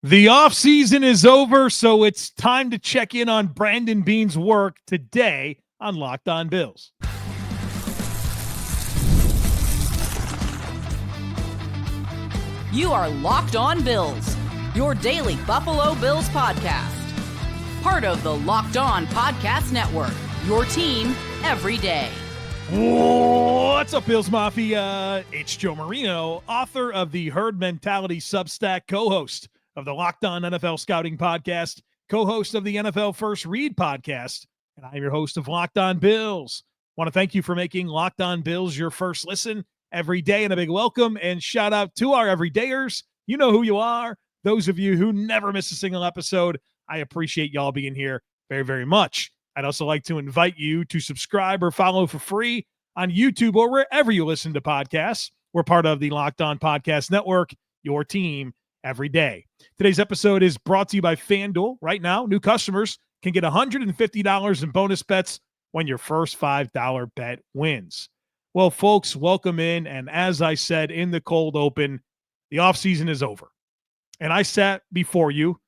The offseason is over, so it's time to check in on Brandon Beane's work today on Locked On Bills. You are Locked On Bills, your daily Buffalo Bills podcast. Part of the Locked On Podcast Network, your team every day. What's up, Bills Mafia? It's Joe Marino, author of the Herd Mentality Substack, co-host of the Locked On NFL Scouting Podcast, co-host of the NFL First Read Podcast, and I'm your host of Locked On Bills. Want to thank you for making Locked On Bills your first listen every day, and a big welcome and shout out to our everydayers. You know who you are. Those of you who never miss a single episode, I appreciate y'all being here very, very much. I'd also like to invite you to subscribe or follow for free on YouTube or wherever you listen to podcasts. We're part of the Locked On Podcast Network, your team every day. Today's episode is brought to you by FanDuel. Right now, new customers can get $150 in bonus bets when your first $5 bet wins. Well, folks, welcome in. And as I said in the cold open, the offseason is over. And I sat before you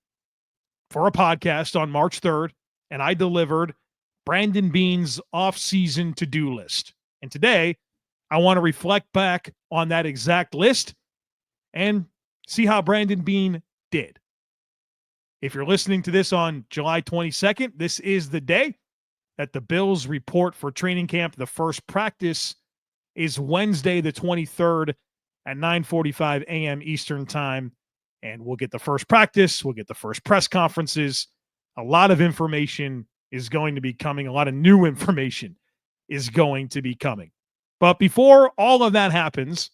for a podcast on March 3rd, and I delivered Brandon Beane's offseason to-do list. And today, I want to reflect back on that exact list and see how Brandon Beane did. If you're listening to this on July 22nd, this is the day that the Bills report for training camp. The first practice is Wednesday, the 23rd at 9:45 a.m. Eastern time. And we'll get the first practice. We'll get the first press conferences. A lot of information is going to be coming. A lot of new information is going to be coming. But before all of that happens,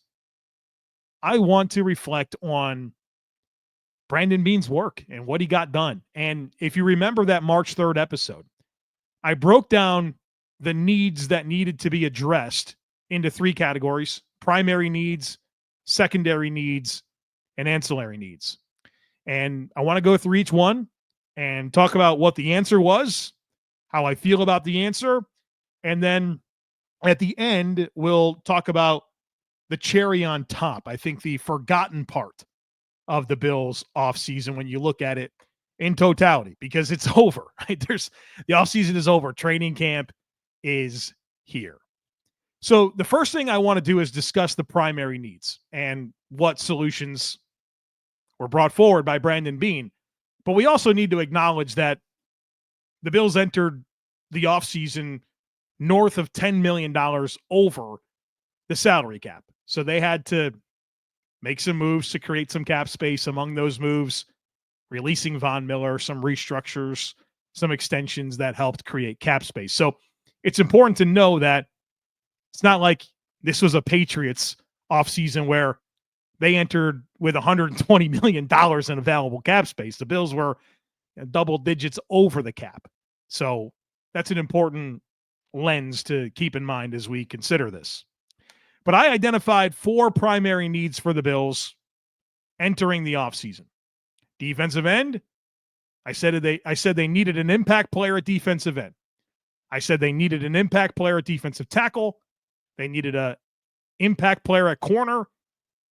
I want to reflect on Brandon Beane's work and what he got done. And if you remember that March 3rd episode, I broke down the needs that needed to be addressed into three categories: primary needs, secondary needs, and ancillary needs. And I want to go through each one and talk about what the answer was, how I feel about the answer, and then at the end, we'll talk about the cherry on top. I think the forgotten part of the Bills offseason when you look at it in totality, because it's over, right? The offseason is over. Training camp is here. So the first thing I want to do is discuss the primary needs and what solutions were brought forward by Brandon Beane. But we also need to acknowledge that the Bills entered the offseason north of $10 million over the salary cap. So they had to make some moves to create some cap space. Among those moves, releasing Von Miller, some restructures, some extensions that helped create cap space. So it's important to know that it's not like this was a Patriots offseason where they entered with $120 million in available cap space. The Bills were double digits over the cap. So that's an important lens to keep in mind as we consider this. But I identified four primary needs for the Bills entering the offseason. Defensive end, I said they needed an impact player at defensive end. I said they needed an impact player at defensive tackle. They needed an impact player at corner.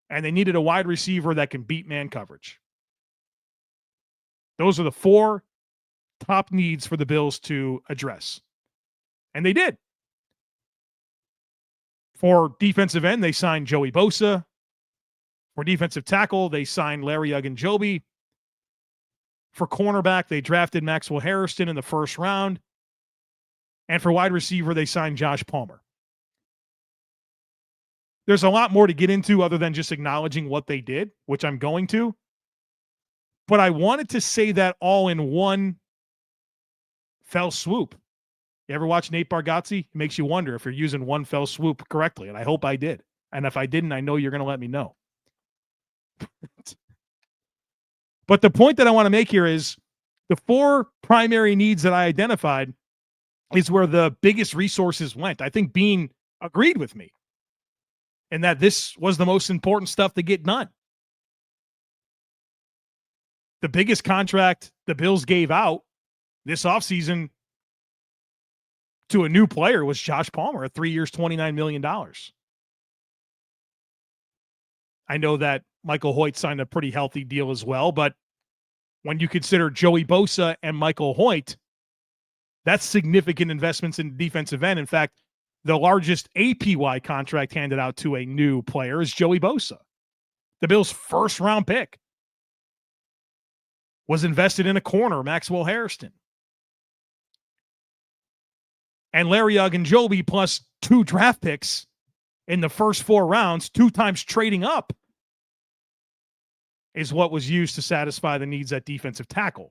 And they needed a wide receiver that can beat man coverage. Those are the four top needs for the Bills to address. And they did. For defensive end, they signed Joey Bosa. For defensive tackle, they signed Larry Ogunjobi. For cornerback, they drafted Maxwell Harrison in the first round. And for wide receiver, they signed Josh Palmer. There's a lot more to get into other than just acknowledging what they did, which I'm going to. But I wanted to say that all in one fell swoop. You ever watch Nate Bargatze? It makes you wonder if you're using one fell swoop correctly, and I hope I did. And if I didn't, I know you're going to let me know. But the point that I want to make here is the four primary needs that I identified is where the biggest resources went. I think Beane agreed with me, and that this was the most important stuff to get done. The biggest contract the Bills gave out this offseason to a new player was Josh Palmer at 3 years, $29 million. I know that Michael Hoyt signed a pretty healthy deal as well, but when you consider Joey Bosa and Michael Hoyt, that's significant investments in defensive end. In fact, the largest APY contract handed out to a new player is Joey Bosa. The Bills' first-round pick was invested in a corner, Maxwell Harrison. And Larry Ogunjobi plus 2 draft picks in the first 4 rounds, 2 times trading up, is what was used to satisfy the needs at defensive tackle.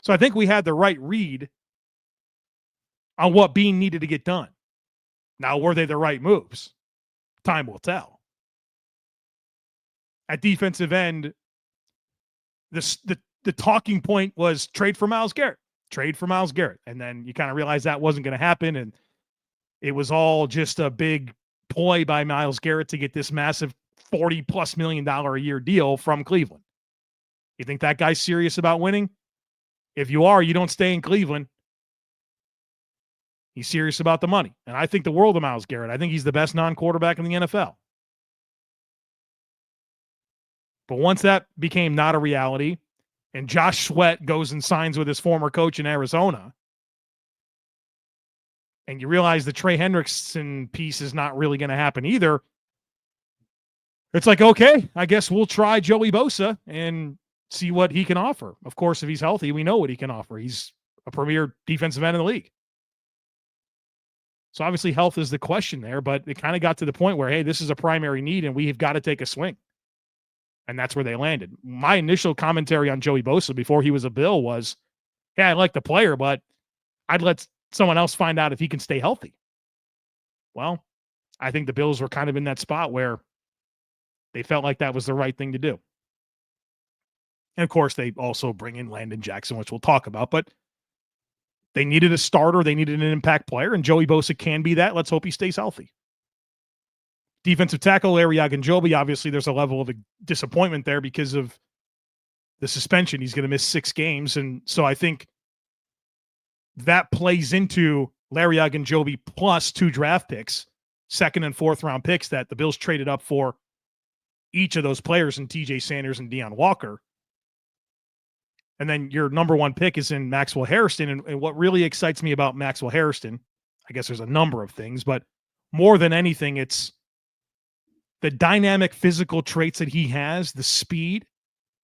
So I think we had the right read on what Beane needed to get done. Now, were they the right moves? Time will tell. At defensive end, the talking point was trade for Myles Garrett. Trade for Myles Garrett. And then you kind of realize that wasn't going to happen, and it was all just a big ploy by Myles Garrett to get this massive $40+ million a year deal from Cleveland. You think that guy's serious about winning? If you are, you don't stay in Cleveland. He's serious about the money. And I think the world of Myles Garrett. I think he's the best non-quarterback in the NFL. But once that became not a reality, and Josh Sweat goes and signs with his former coach in Arizona, and you realize the Trey Hendrickson piece is not really going to happen either, it's like, okay, I guess we'll try Joey Bosa and see what he can offer. Of course, if he's healthy, we know what he can offer. He's a premier defensive end in the league. So obviously health is the question there, but it kind of got to the point where, hey, this is a primary need and we've got to take a swing. And that's where they landed. My initial commentary on Joey Bosa before he was a Bill was, yeah, I like the player, but I'd let someone else find out if he can stay healthy. Well, I think the Bills were kind of in that spot where they felt like that was the right thing to do. And of course, they also bring in Landon Jackson, which we'll talk about, but they needed a starter. They needed an impact player, and Joey Bosa can be that. Let's hope he stays healthy. Defensive tackle, Larry Ogunjobi, obviously there's a level of disappointment there because of the suspension. He's going to miss 6 games, and so I think that plays into Larry Ogunjobi plus 2 draft picks, 2nd and 4th round picks that the Bills traded up for each of those players in TJ Sanders and Deion Walker. And then your number 1 pick is in Maxwell Harrison. And what really excites me about Maxwell Harrison, I guess there's a number of things, but more than anything, it's the dynamic physical traits that he has, the speed,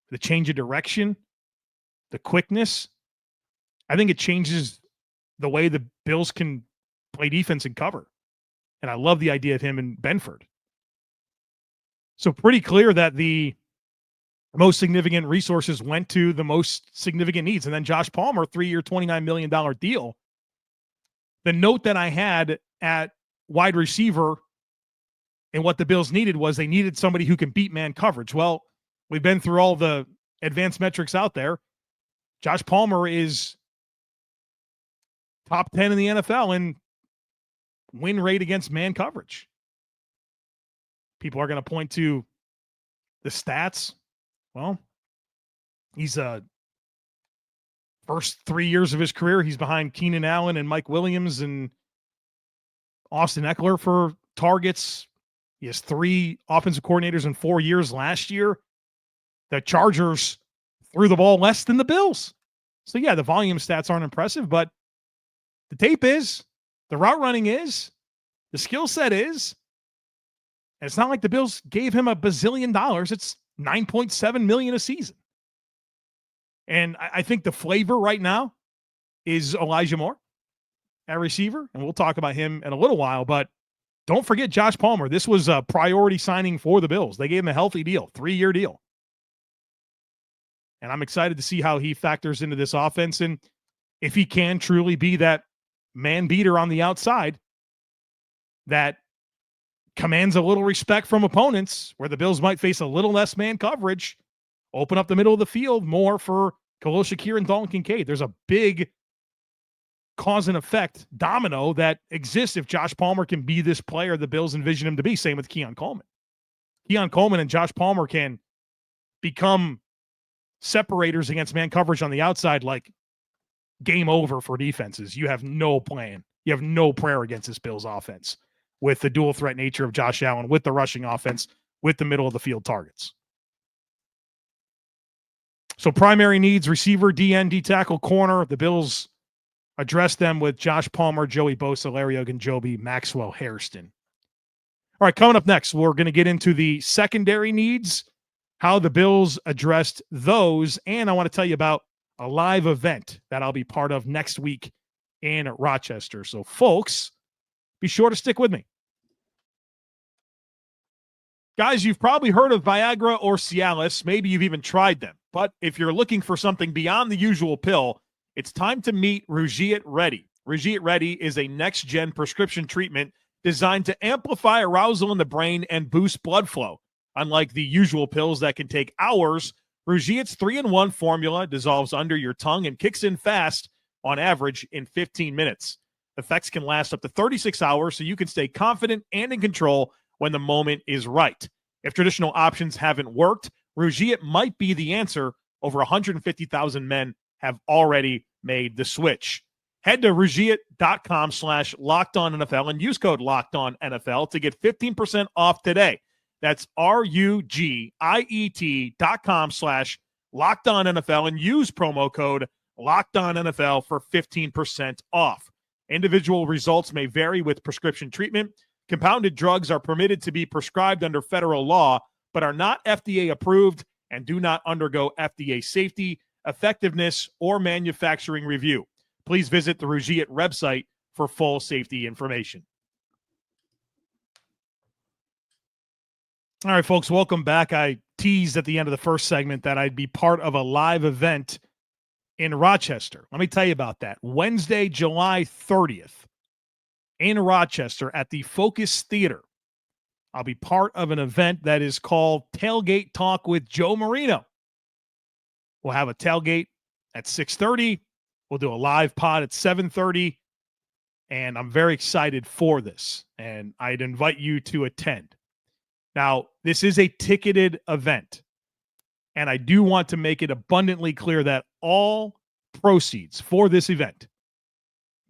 the change of direction, the quickness. I think it changes the way the Bills can play defense and cover. And I love the idea of him in Benford. So pretty clear that the most significant resources went to the most significant needs. And then Josh Palmer, 3-year, $29 million deal. The note that I had at wide receiver and what the Bills needed was they needed somebody who can beat man coverage. Well, we've been through all the advanced metrics out there. Josh Palmer is top 10 in the NFL in win rate against man coverage. People are going to point to the stats. Well, he's first 3 years of his career, he's behind Keenan Allen and Mike Williams and Austin Eckler for targets. He has 3 offensive coordinators in 4 years last year. The Chargers threw the ball less than the Bills. So, yeah, the volume stats aren't impressive, but the tape is, the route running is, the skill set is. And it's not like the Bills gave him $1 bazillion. It's $9.7 million a season. And I think the flavor right now is Elijah Moore at receiver, and we'll talk about him in a little while, but don't forget Josh Palmer. This was a priority signing for the Bills. They gave him a healthy deal, 3-year deal. And I'm excited to see how he factors into this offense and if he can truly be that man beater on the outside that commands a little respect from opponents, where the Bills might face a little less man coverage, open up the middle of the field more for Khalil Shakir and Dalton Kincaid. There's a big cause and effect domino that exists if Josh Palmer can be this player the Bills envision him to be. Same with Keon Coleman. Keon Coleman and Josh Palmer can become separators against man coverage on the outside, like game over for defenses. You have no plan. You have no prayer against this Bills offense with the dual threat nature of Josh Allen, with the rushing offense, with the middle of the field targets. So So primary needs, receiver, DN, D-tackle, corner. The Bills address them with Josh Palmer, Joey Bosa, Larry Ogunjobi, Maxwell Harrison. All right, coming up next, we're going to get into the secondary needs, how the Bills addressed those, and I want to tell you about a live event that I'll be part of next week in Rochester. So, folks, be sure to stick with me. Guys, you've probably heard of Viagra or Cialis. Maybe you've even tried them. But if you're looking for something beyond the usual pill, it's time to meet Rugiet Ready. Rugiet Ready is a next-gen prescription treatment designed to amplify arousal in the brain and boost blood flow. Unlike the usual pills that can take hours, Rugiet's 3-in-1 formula dissolves under your tongue and kicks in fast, on average, in 15 minutes. Effects can last up to 36 hours, so you can stay confident and in control when the moment is right. If traditional options haven't worked, Rugiet might be the answer. Over 150,000 men have already made the switch. Head to Rugiet.com/LockedOnNFL and use code LockedOnNFL to get 15% off today. That's RUGIET.com/LockedOnNFL and use promo code LockedOnNFL for 15% off. Individual results may vary with prescription treatment. Compounded drugs are permitted to be prescribed under federal law, but are not FDA approved and do not undergo FDA safety, effectiveness, or manufacturing review. Please visit the Rugiet website for full safety information. All right, folks, welcome back. I teased at the end of the first segment that I'd be part of a live event in Rochester. Let me tell you about that. Wednesday, July 30th in Rochester at the Focus Theater. I'll be part of an event that is called Tailgate Talk with Joe Marino. We'll have a tailgate at 6:30. We'll do a live pod at 7:30. And I'm very excited for this. And I'd invite you to attend. Now, this is a ticketed event. And I do want to make it abundantly clear that all proceeds for this event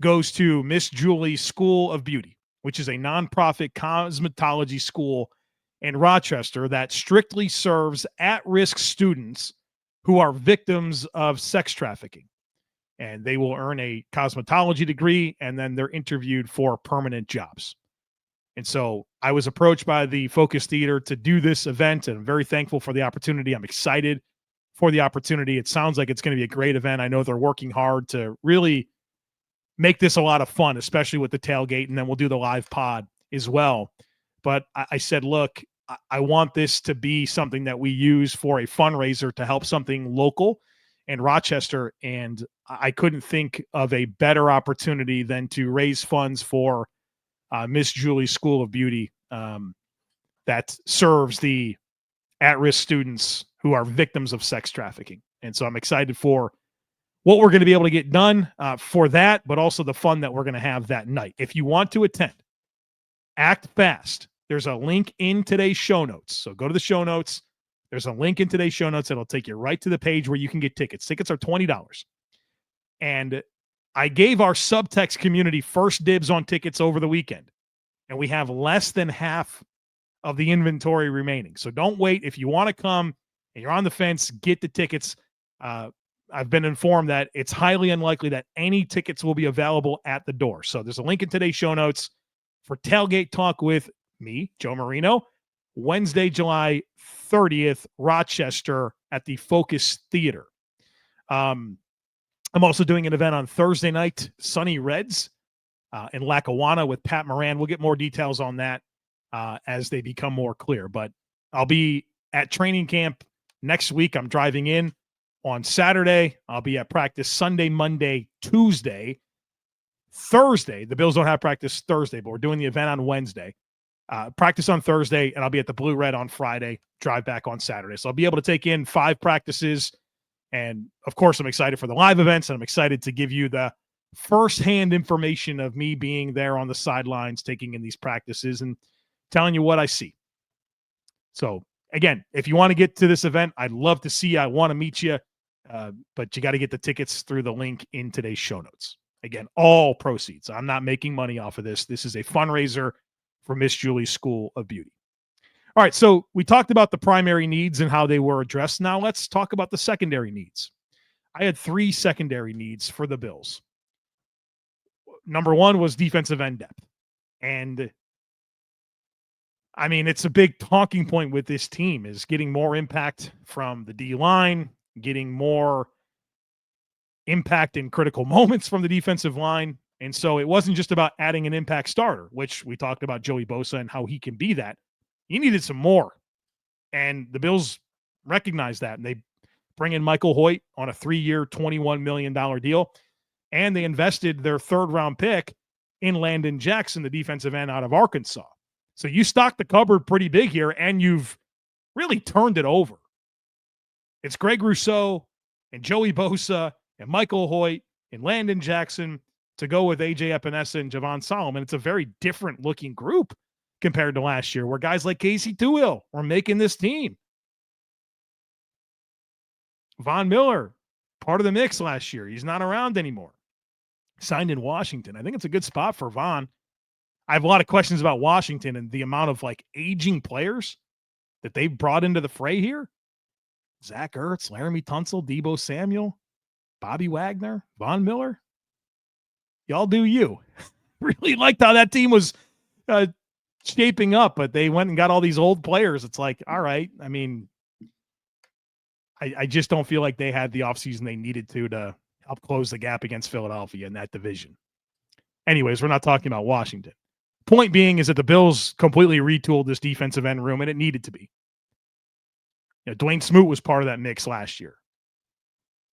goes to Miss Julie's School of Beauty, which is a nonprofit cosmetology school in Rochester that strictly serves at-risk students who are victims of sex trafficking. And they will earn a cosmetology degree, and then they're interviewed for permanent jobs. And so I was approached by the Focus Theater to do this event, and I'm very thankful for the opportunity. I'm excited for the opportunity. It sounds like it's going to be a great event. I know they're working hard to really make this a lot of fun, especially with the tailgate, and then we'll do the live pod as well. But I said, look, I want this to be something that we use for a fundraiser to help something local in Rochester, and I couldn't think of a better opportunity than to raise funds for Miss Julie's School of Beauty that serves the at-risk students who are victims of sex trafficking. And so I'm excited for what we're going to be able to get done for that, but also the fun that we're going to have that night. If you want to attend, act fast. There's a link in today's show notes. So go to the show notes. There's a link in today's show notes that'll take you right to the page where you can get tickets. Tickets are $20. And I gave our subtext community first dibs on tickets over the weekend, and we have less than half of the inventory remaining. So don't wait. If you want to come and you're on the fence, get the tickets. I've been informed that it's highly unlikely that any tickets will be available at the door. So there's a link in today's show notes for Tailgate Talk with me, Joe Marino, Wednesday, July 30th, Rochester at the Focus Theater. I'm also doing an event on Thursday night, Sunny Reds in Lackawanna with Pat Moran. We'll get more details on that as they become more clear. But I'll be at training camp next week. I'm driving in on Saturday. I'll be at practice Sunday, Monday, Tuesday, Thursday. The Bills don't have practice Thursday, but we're doing the event on Wednesday. Practice on Thursday, and I'll be at the Blue Red on Friday, drive back on Saturday. So I'll be able to take in 5 practices. And of course, I'm excited for the live events, and I'm excited to give you the firsthand information of me being there on the sidelines, taking in these practices and telling you what I see. So again, if you want to get to this event, I'd love to see you. I want to meet you, but you got to get the tickets through the link in today's show notes. Again, all proceeds. I'm not making money off of this. This is a fundraiser for Miss Julie's School of Beauty. All right, so we talked about the primary needs and how they were addressed. Now let's talk about the secondary needs. I had 3 secondary needs for the Bills. Number 1 was defensive end depth. And I mean, it's a big talking point with this team is getting more impact from the D-line, getting more impact in critical moments from the defensive line. And so it wasn't just about adding an impact starter, which we talked about Joey Bosa and how he can be that. You needed some more. And the Bills recognized that. And they bring in Michael Hoyt on a 3-year, $21 million deal. And they invested their 3rd-round pick in Landon Jackson, the defensive end out of Arkansas. So you stocked the cupboard pretty big here, and you've really turned it over. It's Greg Rousseau and Joey Bosa and Michael Hoyt and Landon Jackson to go with A.J. Epinesa and Javon Solomon. It's a very different-looking group compared to last year, where guys like Casey Tuill were making this team. Von Miller, part of the mix last year. He's not around anymore. Signed in Washington. I think it's a good spot for Von. I have a lot of questions about Washington and the amount of aging players that they've brought into the fray here. Zach Ertz, Laramie Tunsil, Deebo Samuel, Bobby Wagner, Von Miller. Y'all do you. Really liked how that team was shaping up, but they went and got all these old players. It's like, all right. I mean, I just don't feel like they had the offseason they needed to help close the gap against Philadelphia in that division. Anyways, we're not talking about Washington. Point being is that the Bills completely retooled this defensive end room, and it needed to be. Dwayne Smoot was part of that mix last year.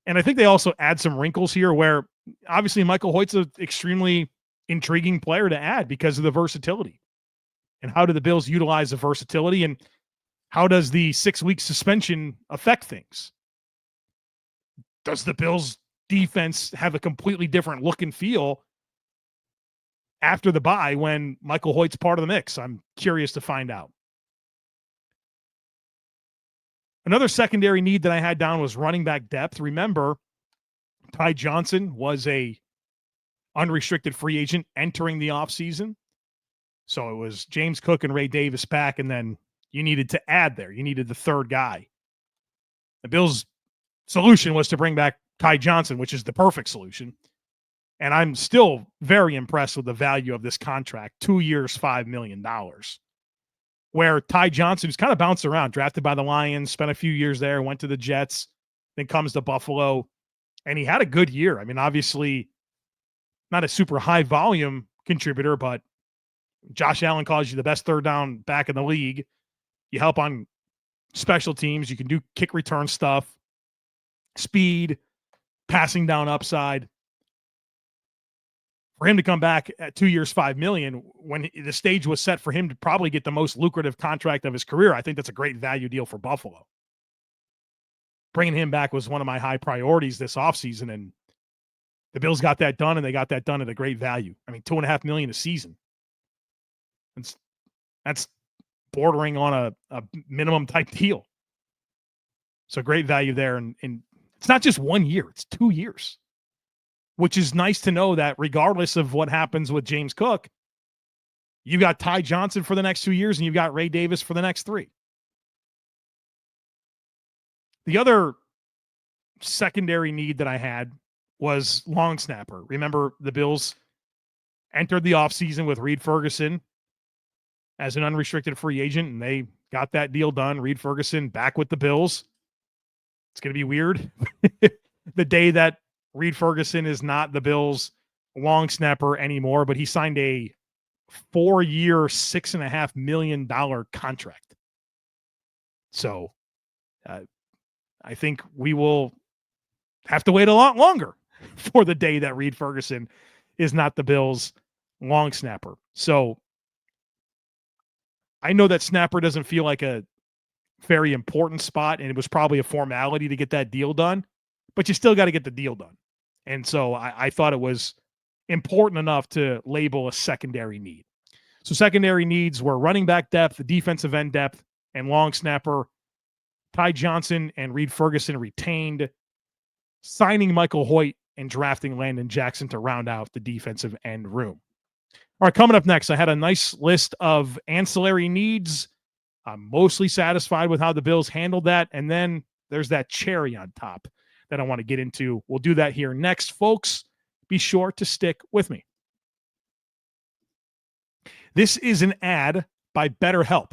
And I think they also add some wrinkles here where obviously Michael Hoyt's an extremely intriguing player to add because of the versatility. And how do the Bills utilize the versatility, and how does the 6-week suspension affect things? Does the Bills defense have a completely different look and feel after the bye when Michael Hoyt's part of the mix? I'm curious to find out. Another secondary need that I had down was running back depth. Remember, Ty Johnson was a unrestricted free agent entering the offseason. So it was James Cook and Ray Davis back, and then you needed to add there. You needed the 3rd guy. The Bills' solution was to bring back Ty Johnson, which is the perfect solution. And I'm still very impressed with the value of this contract. 2 years, $5 million. Where Ty Johnson, who's kind of bounced around, drafted by the Lions, spent a few years there, went to the Jets, then comes to Buffalo, and he had a good year. I mean, obviously, not a super high volume contributor, but Josh Allen calls you the best 3rd down back in the league. You help on special teams. You can do kick return stuff, speed, passing down upside. For him to come back at 2 years, $5 million, when the stage was set for him to probably get the most lucrative contract of his career, I think that's a great value deal for Buffalo. Bringing him back was one of my high priorities this offseason, and the Bills got that done, and they got that done at a great value. I mean, $2.5 million a season. That's bordering on a minimum type deal. So great value there. And it's not just 1 year, it's 2 years, which is nice to know that regardless of what happens with James Cook, you got Ty Johnson for the next 2 years and you've got Ray Davis for the next 3. The other secondary need that I had was long snapper. Remember, the Bills entered the offseason with Reed Ferguson as an unrestricted free agent, and they got that deal done. Reed Ferguson back with the Bills. It's going to be weird. The day that Reed Ferguson is not the Bills' long snapper anymore, but he signed a 4-year, $6.5 million contract. So I think we will have to wait a lot longer for the day that Reed Ferguson is not the Bills' long snapper. So I know that snapper doesn't feel like a very important spot, and it was probably a formality to get that deal done, but you still got to get the deal done. And so I thought it was important enough to label a secondary need. So secondary needs were running back depth, defensive end depth, and long snapper. Ty Johnson and Reed Ferguson retained, signing Michael Hoyt and drafting Landon Jackson to round out the defensive end room. All right, coming up next, I had a nice list of ancillary needs I'm mostly satisfied with how the Bills handled that. And then there's that cherry on top that I want to get into. We'll do that here next, folks. Be sure to stick with me. This is an ad by Betterhelp.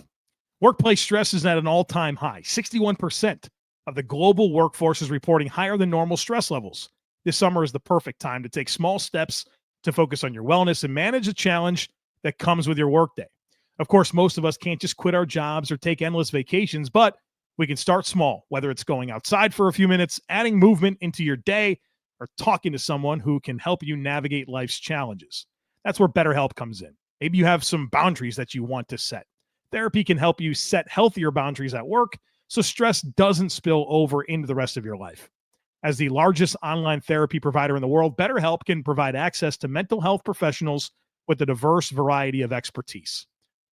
Workplace stress is at an all-time high. 61% of the global workforce is reporting higher than normal stress levels. This summer is the perfect time to take small steps to focus on your wellness and manage the challenge that comes with your workday. Of course, most of us can't just quit our jobs or take endless vacations, but we can start small, whether it's going outside for a few minutes, adding movement into your day, or talking to someone who can help you navigate life's challenges. That's where BetterHelp comes in. Maybe you have some boundaries that you want to set. Therapy can help you set healthier boundaries at work so stress doesn't spill over into the rest of your life. As the largest online therapy provider in the world, BetterHelp can provide access to mental health professionals with a diverse variety of expertise.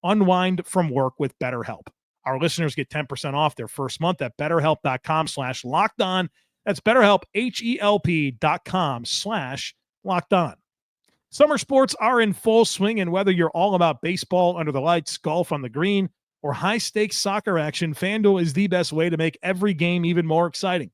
Unwind from work with BetterHelp. Our listeners get 10% off their first month at betterhelp.com/lockedon. That's BetterHelp, HELP.com/lockedon. Summer sports are in full swing, and whether you're all about baseball under the lights, golf on the green, or high-stakes soccer action, FanDuel is the best way to make every game even more exciting.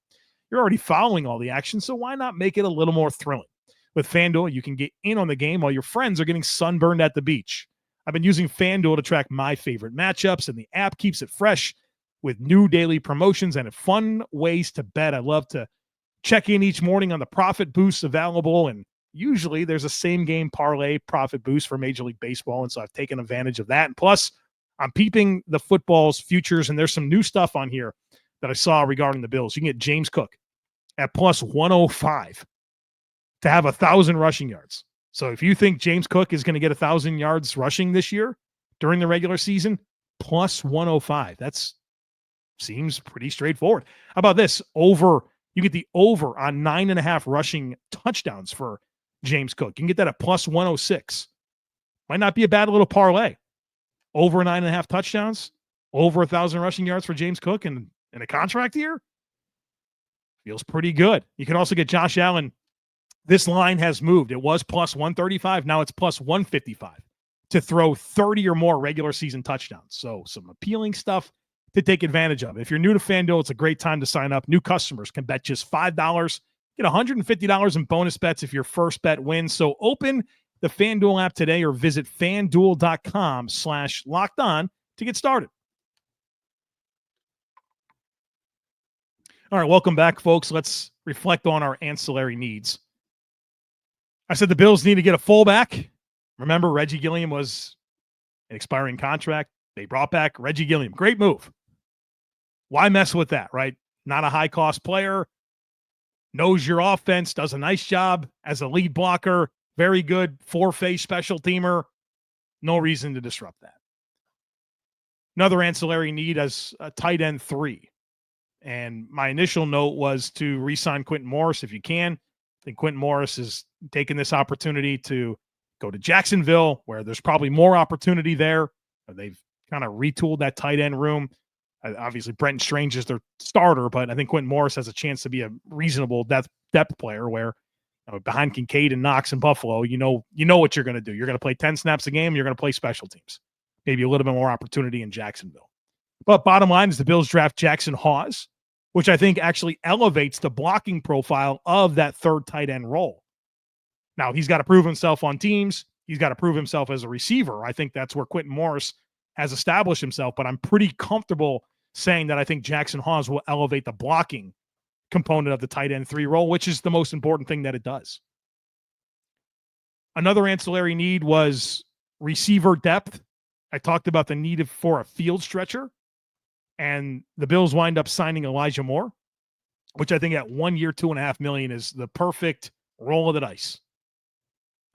You're already following all the action, so why not make it a little more thrilling? With FanDuel, you can get in on the game while your friends are getting sunburned at the beach. I've been using FanDuel to track my favorite matchups, and the app keeps it fresh with new daily promotions and fun ways to bet. I love to check in each morning on the profit boosts available, and usually there's a same-game parlay profit boost for Major League Baseball, and so I've taken advantage of that. And plus, I'm peeping the football's futures, and there's some new stuff on here that I saw regarding the Bills. You can get James Cook at plus 105 to have 1,000 rushing yards. So if you think James Cook is going to get 1,000 yards rushing this year during the regular season, plus 105. That seems pretty straightforward. How about this? You get the over on 9.5 rushing touchdowns for James Cook. You can get that at plus 106. Might not be a bad little parlay. Over 9.5 touchdowns, over 1,000 rushing yards for James Cook in a contract year. Feels pretty good. You can also get Josh Allen. This line has moved. It was plus 135. Now it's plus 155 to throw 30 or more regular season touchdowns. So some appealing stuff to take advantage of. If you're new to FanDuel, it's a great time to sign up. New customers can bet just $5. Get $150 in bonus bets if your first bet wins. So open the FanDuel app today or visit FanDuel.com/lockedon to get started. All right, welcome back, folks. Let's reflect on our ancillary needs. I said the Bills need to get a fullback. Remember, Reggie Gilliam was an expiring contract. They brought back Reggie Gilliam. Great move. Why mess with that, right? Not a high-cost player. Knows your offense. Does a nice job as a lead blocker. Very good four-phase special teamer. No reason to disrupt that. Another ancillary need as a tight end 3. And my initial note was to re-sign Quentin Morris if you can. I think Quentin Morris is taking this opportunity to go to Jacksonville, where there's probably more opportunity there. They've kind of retooled that tight end room. Obviously, Brenton Strange is their starter, but I think Quentin Morris has a chance to be a reasonable depth player where behind Kincaid and Knox and Buffalo, you know what you're going to do. You're going to play 10 snaps a game. You're going to play special teams. Maybe a little bit more opportunity in Jacksonville. But bottom line is the Bills draft Jackson Hawes, which I think actually elevates the blocking profile of that third tight end role. Now, he's got to prove himself on teams. He's got to prove himself as a receiver. I think that's where Quentin Morris has established himself, but I'm pretty comfortable saying that I think Jackson Hawes will elevate the blocking component of the tight end 3 role, which is the most important thing that it does. Another ancillary need was receiver depth. I talked about the need for a field stretcher, and the Bills wind up signing Elijah Moore, which I think at 1 year, $2.5 million is the perfect roll of the dice.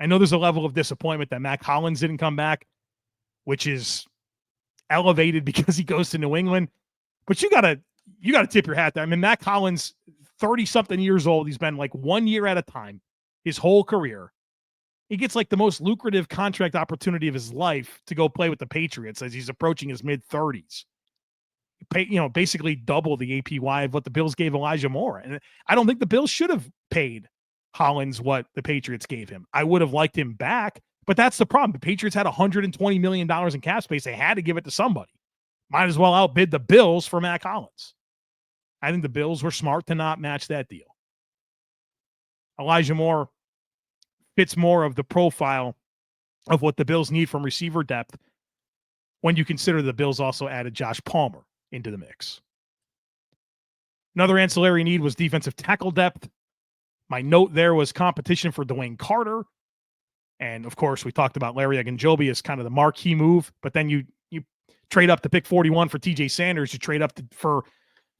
I know there's a level of disappointment that Mac Hollins didn't come back, which is elevated because he goes to New England, but you gotta tip your hat there. I mean, Mac Hollins, 30-something years old. He's been like 1 year at a time his whole career. He gets like the most lucrative contract opportunity of his life to go play with the Patriots as he's approaching his mid-30s. Basically double the APY of what the Bills gave Elijah Moore. And I don't think the Bills should have paid Hollins what the Patriots gave him. I would have liked him back, but that's the problem. The Patriots had $120 million in cap space. They had to give it to somebody. might as well outbid the Bills for Mac Hollins. I think the Bills were smart to not match that deal. Elijah Moore fits more of the profile of what the Bills need from receiver depth when you consider the Bills also added Josh Palmer into the mix. Another ancillary need was defensive tackle depth. My note there was competition for Dwayne Carter. And, of course, we talked about Larry Ogunjobi as kind of the marquee move, but then you trade up to pick 41 for TJ Sanders. You trade up for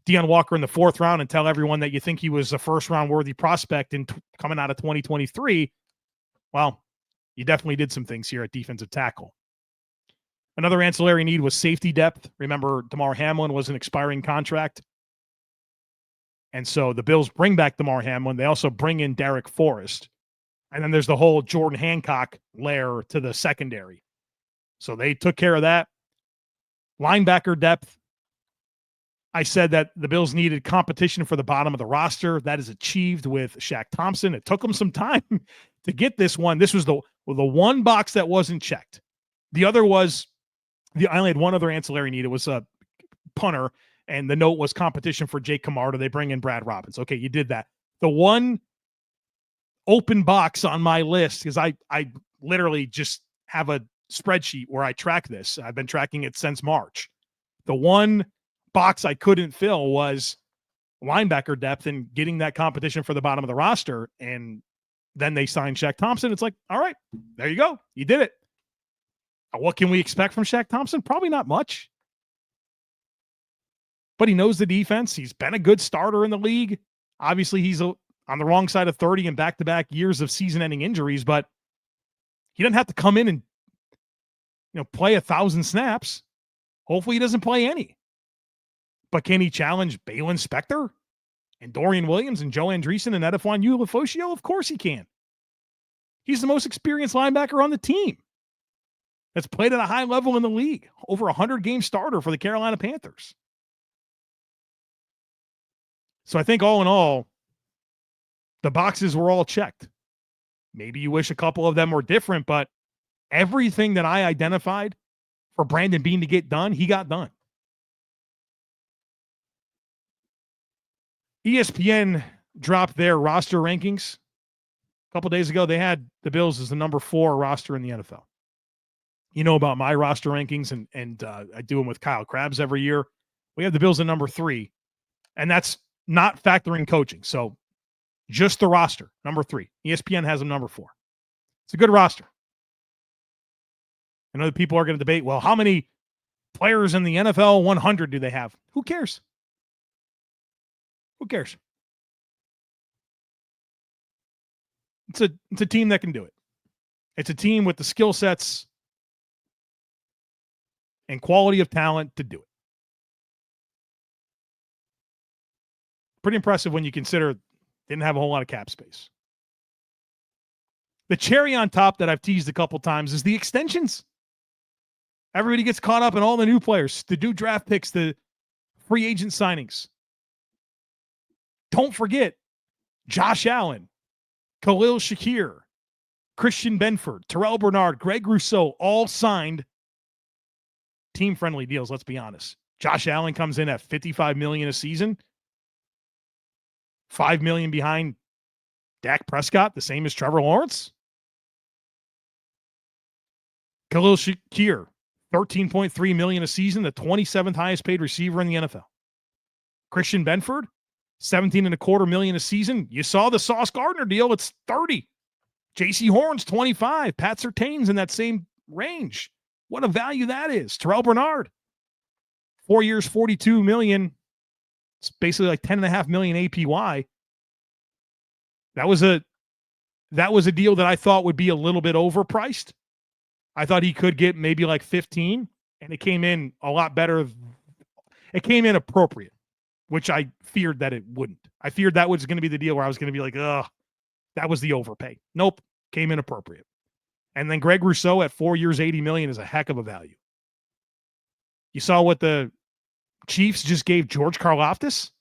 Deion Walker in the 4th round and tell everyone that you think he was a first-round worthy prospect coming out of 2023. Well, you definitely did some things here at defensive tackle. Another ancillary need was safety depth. Remember, Damar Hamlin was an expiring contract. And so the Bills bring back Damar Hamlin. They also bring in Derek Forrest. And then there's the whole Jordan Hancock layer to the secondary. So they took care of that. Linebacker depth. I said that the Bills needed competition for the bottom of the roster. That is achieved with Shaq Thompson. It took them some time to get this one. This was the one box that wasn't checked. The other was, I only had one other ancillary need. It was a punter, and the note was competition for Jake Camarda. They bring in Brad Robbins. Okay, you did that. The one open box on my list, because I literally just have a spreadsheet where I track this. I've been tracking it since March. The one box I couldn't fill was linebacker depth and getting that competition for the bottom of the roster. And then they signed Shaq Thompson. It's like, all right, there you go. You did it. What can we expect from Shaq Thompson? Probably not much. But he knows the defense. He's been a good starter in the league. Obviously, he's on the wrong side of 30 and back-to-back years of season-ending injuries, but he doesn't have to come in and play 1,000 snaps. Hopefully he doesn't play any. But can he challenge Balin Spector and Dorian Williams and Joe Andreessen and Edefon Ulofoshio? Of course he can. He's the most experienced linebacker on the team that's played at a high level in the league. Over 100-game starter for the Carolina Panthers. So I think all in all, the boxes were all checked. Maybe you wish a couple of them were different, but everything that I identified for Brandon Beane to get done, he got done. ESPN dropped their roster rankings a couple days ago. They had the Bills as the number 4 roster in the NFL. You know about my roster rankings, and I do them with Kyle Krabs every year. We have the Bills at number 3, and that's not factoring coaching. So just the roster, number 3. ESPN has them number 4. It's a good roster. I know that people are going to debate, well, how many players in the NFL 100 do they have? Who cares? Who cares? It's a team that can do it. It's a team with the skill sets and quality of talent to do it. Pretty impressive when you consider didn't have a whole lot of cap space. The cherry on top that I've teased a couple times is the extensions. Everybody gets caught up in all the new players, the new draft picks, the free agent signings. Don't forget Josh Allen, Khalil Shakir, Christian Benford, Terrell Bernard, Greg Rousseau, all signed team-friendly deals, let's be honest. Josh Allen comes in at $55 million a season, $5 million behind Dak Prescott, the same as Trevor Lawrence. Khalil Shakir, $13.3 million a season, the 27th highest paid receiver in the NFL. Christian Benford, $17.25 million a season. You saw the Sauce Gardner deal, it's $30. J.C. Horn's $25. Pat Surtain's in that same range. What a value that is. Terrell Bernard, 4 years, $42 million. It's basically like $10.5 million APY. That was a deal that I thought would be a little bit overpriced. I thought he could get maybe like 15, and it came in a lot better. It came in appropriate, which I feared that it wouldn't. I feared that was going to be the deal where I was going to be like, ugh, that was the overpay. Nope, came in appropriate. And then Greg Rousseau at 4 years, $80 million is a heck of a value. You saw what the Chiefs just gave George Karlaftis.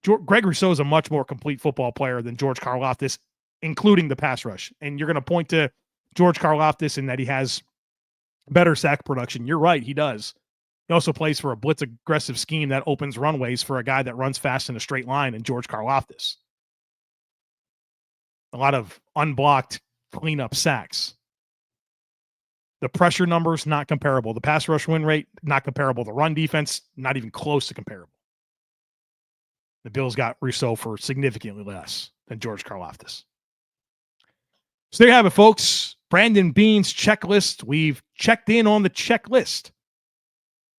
Greg Rousseau is a much more complete football player than George Karlaftis, including the pass rush. And you're going to point to George Karlaftis in that he has better sack production. You're right, he does. He also plays for a blitz aggressive scheme that opens runways for a guy that runs fast in a straight line in George Karlaftis. A lot of unblocked cleanup sacks. The pressure numbers, not comparable. The pass rush win rate, not comparable. The run defense, not even close to comparable. The Bills got Rousseau for significantly less than George Karlaftis. So there you have it, folks. Brandon Beane's checklist. We've checked in on the checklist.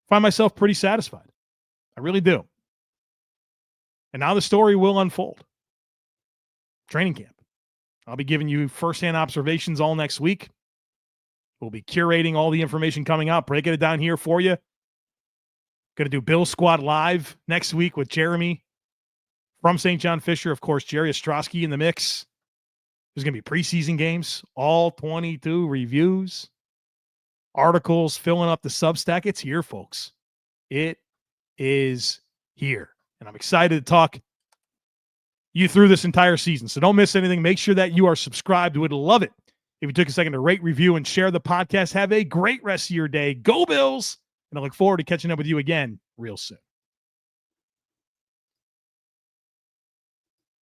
Find myself pretty satisfied. I really do. And now the story will unfold. Training camp. I'll be giving you firsthand observations all next week. We'll be curating all the information coming out, breaking it down here for you. Going to do Bill Squad Live next week with Jeremy from St. John Fisher. Of course, Jerry Ostrowski in the mix. There's going to be preseason games, all 22 reviews, articles, filling up the Substack. It's here, folks. It is here. And I'm excited to talk you through this entire season. So don't miss anything. Make sure that you are subscribed. Would love it if you took a second to rate, review, and share the podcast. Have a great rest of your day. Go Bills. And I look forward to catching up with you again real soon.